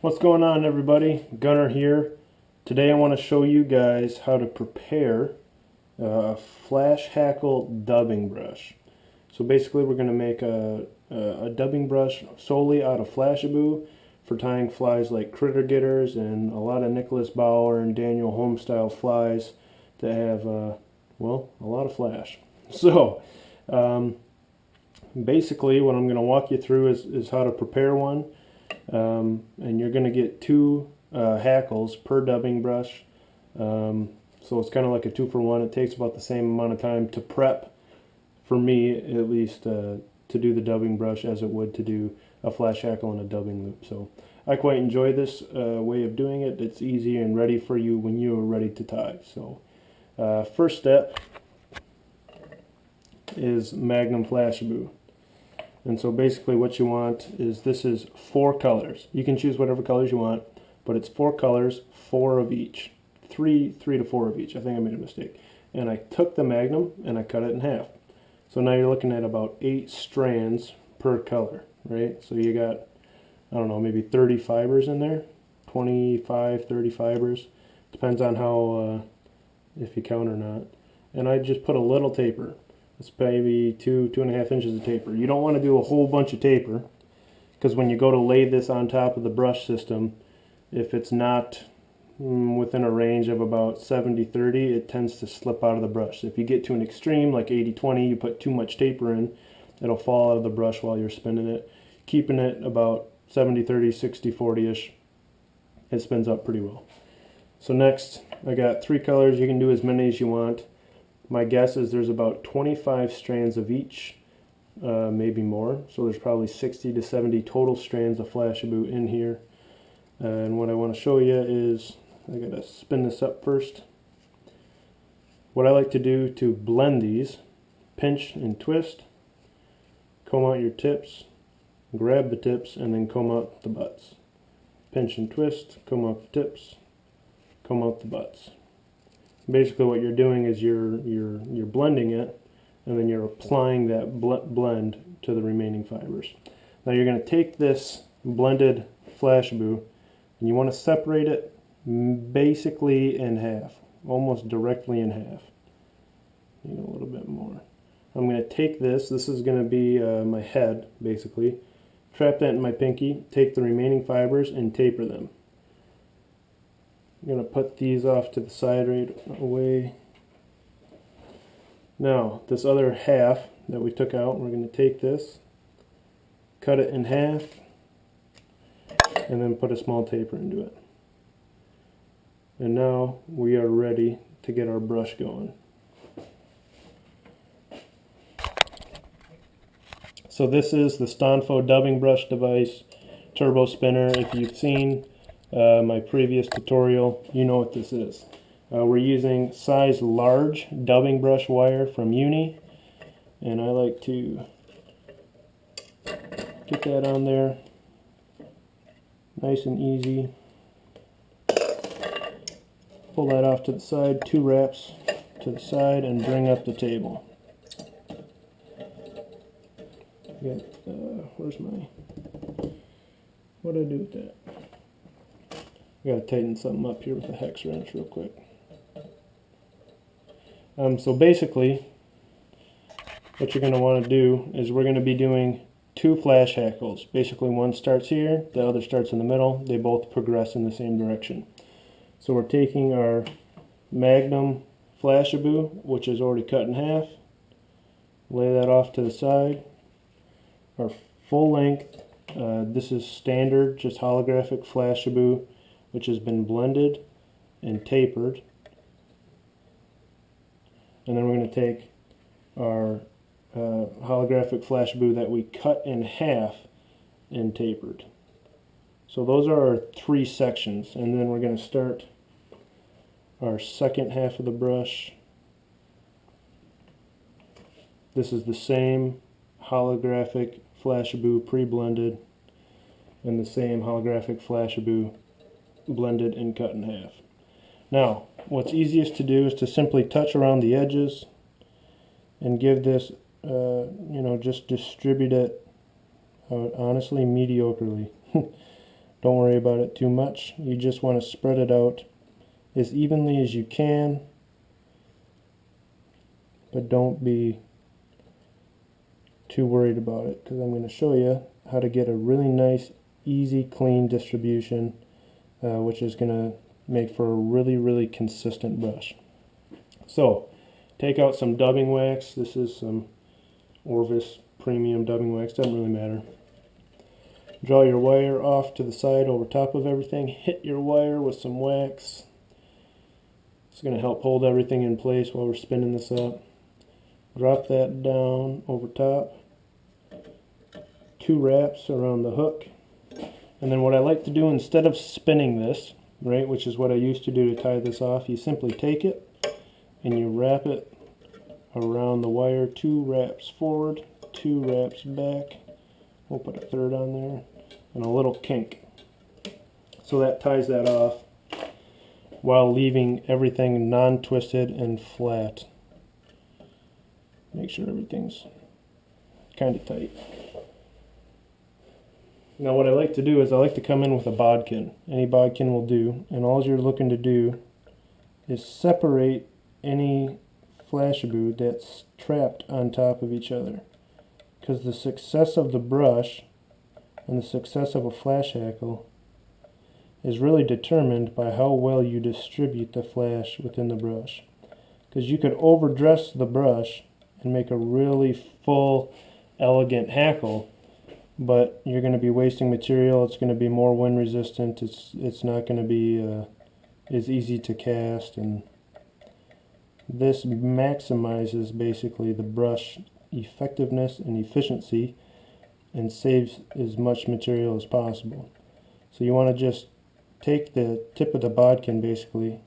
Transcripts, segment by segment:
What's going on, everybody? Gunnar here. Today I want to show you guys how to prepare a flash hackle dubbing brush. So basically we're going to make a dubbing brush solely out of flahsabou for tying flies like critter getters and a lot of Nicholas Bauer and Daniel Holmes style flies that have, well, a lot of flash. So basically what I'm going to walk you through is how to prepare one. And you're going to get two hackles per dubbing brush, so it's kind of like a 2-for-1. It takes about the same amount of time to prep, for me at least, to do the dubbing brush as it would to do a flash hackle and a dubbing loop. So I quite enjoy this way of doing it. It's easy and ready for you when you are ready to tie. So first step is Magnum flahsabou. And so basically what you want is, this is 4 colors. You can choose whatever colors you want, but it's 4 colors, 4 of each. 3 to 4 of each. I think I made a mistake. And I took the Magnum and I cut it in half. So now you're looking at about 8 strands per color, right? So you got, I don't know, maybe 30 fibers in there. 25, 30 fibers. Depends on how, if you count or not. And I just put a little taper. It's maybe 2.5 inches of taper. You don't want to do a whole bunch of taper, because when you go to lay this on top of the brush system, if it's not within a range of about 70-30, it tends to slip out of the brush. So if you get to an extreme, like 80-20, you put too much taper in, it'll fall out of the brush while you're spinning it. Keeping it about 70-30, 60-40-ish, it spins up pretty well. So next, I got 3 colors. You can do as many as you want. My guess is there's about 25 strands of each, maybe more. So there's probably 60 to 70 total strands of flahsabou in here. And what I want to show you is, I gotta spin this up first. What I like to do to blend these, pinch and twist, comb out your tips, grab the tips, and then comb out the butts. Pinch and twist, comb out the tips, comb out the butts. Basically what you're doing is you're blending it, and then you're applying that blend to the remaining fibers. Now you're going to take this blended flahsabou and you want to separate it basically in half, almost directly in half. Maybe a little bit more. I'm going to take this is going to be my head, basically. Trap that in my pinky, take the remaining fibers and taper them. I'm going to put these off to the side right away. Now, this other half that we took out, we're going to take this, cut it in half, and then put a small taper into it. And now we are ready to get our brush going. So this is the Stonfo dubbing brush device, turbo spinner. If you've seen my previous tutorial, you know what this is. We're using size large dubbing brush wire from Uni, and I like to get that on there nice and easy. Pull that off to the side, 2 wraps to the side, and bring up the table. Where's my, what did I do with that? I gotta tighten something up here with a hex wrench real quick. So basically, what you're going to want to do is we're going to be doing 2 flash hackles. Basically, one starts here, the other starts in the middle. They both progress in the same direction. So we're taking our Magnum flahsabou, which is already cut in half, lay that off to the side. Our full length, this is standard, just holographic flahsabou, which has been blended and tapered. And then we're going to take our holographic flahsabou that we cut in half and tapered. So those are our 3 sections, and then we're going to start our second half of the brush. This is the same holographic flahsabou pre-blended, and the same holographic flahsabou blended and cut in half. Now, what's easiest to do is to simply touch around the edges and give this, just distribute it, honestly, mediocrely. Don't worry about it too much. You just want to spread it out as evenly as you can, but don't be too worried about it, because I'm going to show you how to get a really nice, easy, clean distribution, which is going to make for a really, really consistent brush. So, take out some dubbing wax. This is some Orvis premium dubbing wax, doesn't really matter. Draw your wire off to the side over top of everything. Hit your wire with some wax. It's going to help hold everything in place while we're spinning this up. Drop that down over top. 2 wraps around the hook. And then what I like to do, instead of spinning this, right, which is what I used to do to tie this off, you simply take it and you wrap it around the wire. 2 wraps forward, 2 wraps back. We'll put a 3rd on there, and a little kink. So that ties that off while leaving everything non-twisted and flat. Make sure everything's kind of tight. Now what I like to do is I like to come in with a bodkin. Any bodkin will do, and all you're looking to do is separate any flahsabou that's trapped on top of each other. Because the success of the brush and the success of a flash hackle is really determined by how well you distribute the flash within the brush. Because you could overdress the brush and make a really full, elegant hackle, but you're going to be wasting material. It's going to be more wind resistant. It's not going to be as easy to cast, and this maximizes basically the brush effectiveness and efficiency and saves as much material as possible. So you want to just take the tip of the bodkin basically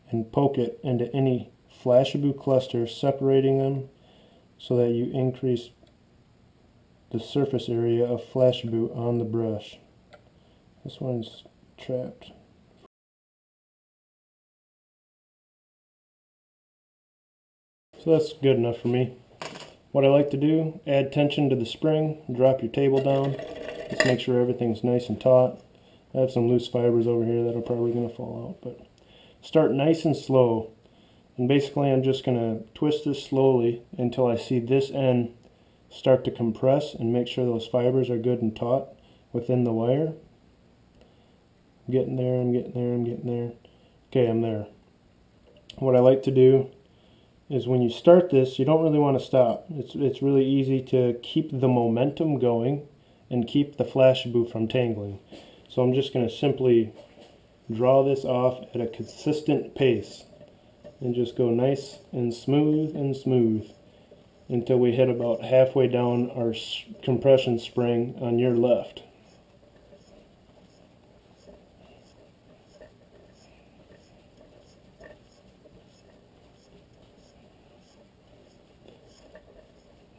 and poke it into any flahsabou cluster, separating them so that you increase the surface area of flahsabou on the brush. This one's trapped. So that's good enough for me. What I like to do, add tension to the spring, drop your table down. Just make sure everything's nice and taut. I have some loose fibers over here that are probably going to fall out, but start nice and slow. And basically I'm just going to twist this slowly until I see this end start to compress, and make sure those fibers are good and taut within the wire. I'm getting there, I'm getting there, I'm getting there. Okay, I'm there. What I like to do is when you start this, you don't really want to stop. It's really easy to keep the momentum going and keep the flahsabou from tangling. So I'm just going to simply draw this off at a consistent pace and just go nice and smooth until we hit about halfway down our compression spring on your left.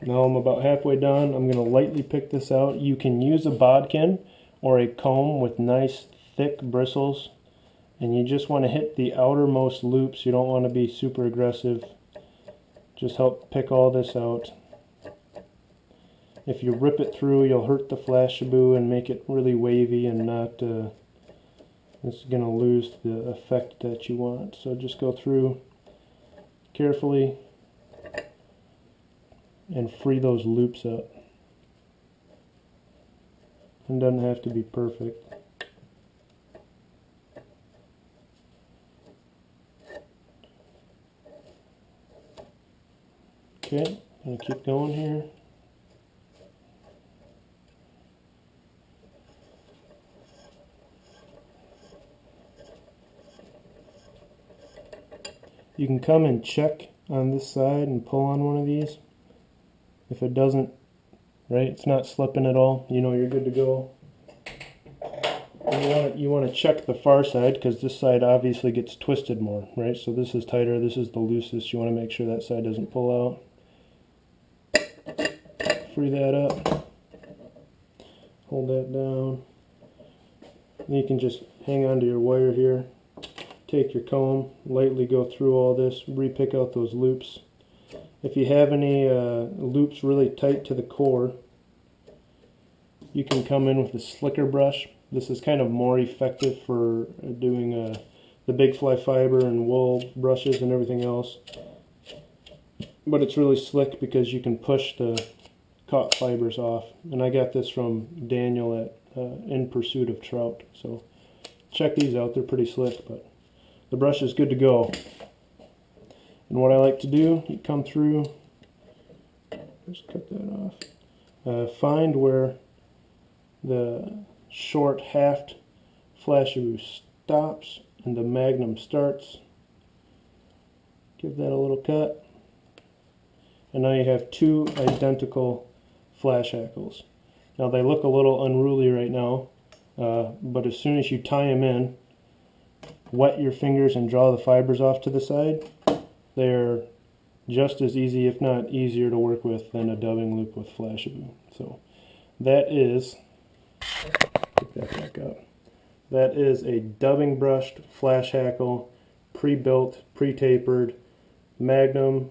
Now I'm about halfway done. I'm going to lightly pick this out. You can use a bodkin or a comb with nice thick bristles, and you just want to hit the outermost loops. You don't want to be super aggressive. Just help pick all this out. If you rip it through, you'll hurt the flahsabou and make it really wavy and not, it's going to lose the effect that you want. So just go through carefully and free those loops up. It doesn't have to be perfect. Okay, I'm going to keep going here. You can come and check on this side and pull on one of these. If it doesn't, right, it's not slipping at all, you know you're good to go. And you want to check the far side, because this side obviously gets twisted more, right? So this is tighter, this is the loosest. You want to make sure that side doesn't pull out. Free that up. Hold that down. Then you can just hang on to your wire here. Take your comb, lightly go through all this, re-pick out those loops. If you have any loops really tight to the core, you can come in with a slicker brush. This is kind of more effective for doing the big fly fiber and wool brushes and everything else. But it's really slick because you can push the caught fibers off. And I got this from Daniel at In Pursuit of Trout. So check these out, they're pretty slick, but the brush is good to go. And what I like to do, you come through, just cut that off, find where the short haft flahsabou stops and the magnum starts. Give that a little cut. And now you have two identical flash hackles. Now they look a little unruly right now, but as soon as you tie them in, wet your fingers and draw the fibers off to the side, they're just as easy, if not easier, to work with than a dubbing loop with flahsabou. So that is, pick that back up. That is a dubbing brushed flash hackle, pre-built, pre-tapered, magnum,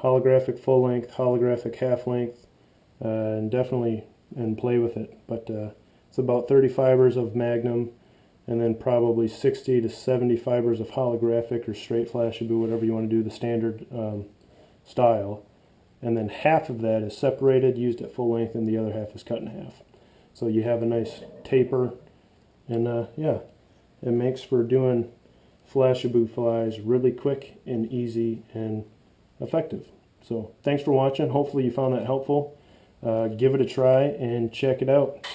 holographic full length, holographic half length, and definitely play with it. But it's about 30 fibers of magnum, and then probably 60 to 70 fibers of holographic or straight flahsabou, whatever you want to do, the standard style. And then half of that is separated, used at full length, and the other half is cut in half. So you have a nice taper, and yeah, it makes for doing flahsabou flies really quick and easy and effective. So thanks for watching. Hopefully you found that helpful. Give it a try and check it out.